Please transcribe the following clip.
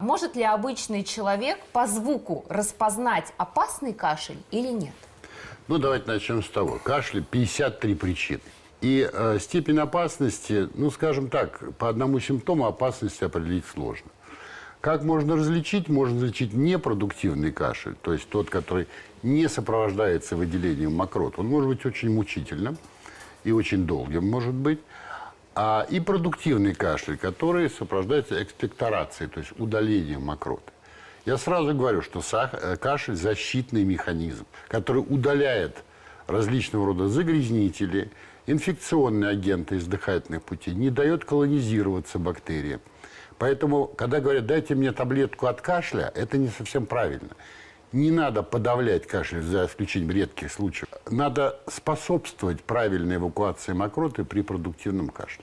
Может ли обычный человек по звуку распознать опасный кашель или нет? Ну, давайте начнем с того. Кашля 53 причины. И степень опасности, ну, скажем так, по одному симптому опасности определить сложно. Как можно различить? Можно различить непродуктивный кашель, то есть тот, который не сопровождается выделением мокрот. Он может быть очень мучительным и очень долгим, может быть. И продуктивный кашель, который сопровождается экспекторацией, то есть удалением мокроты. Я сразу говорю, что кашель – защитный механизм, который удаляет различного рода загрязнители, инфекционные агенты из дыхательных путей, не дает колонизироваться бактериям. Поэтому, когда говорят, дайте мне таблетку от кашля, это не совсем правильно. Не надо подавлять кашель, за исключением редких случаев. Надо способствовать правильной эвакуации мокроты при продуктивном кашле.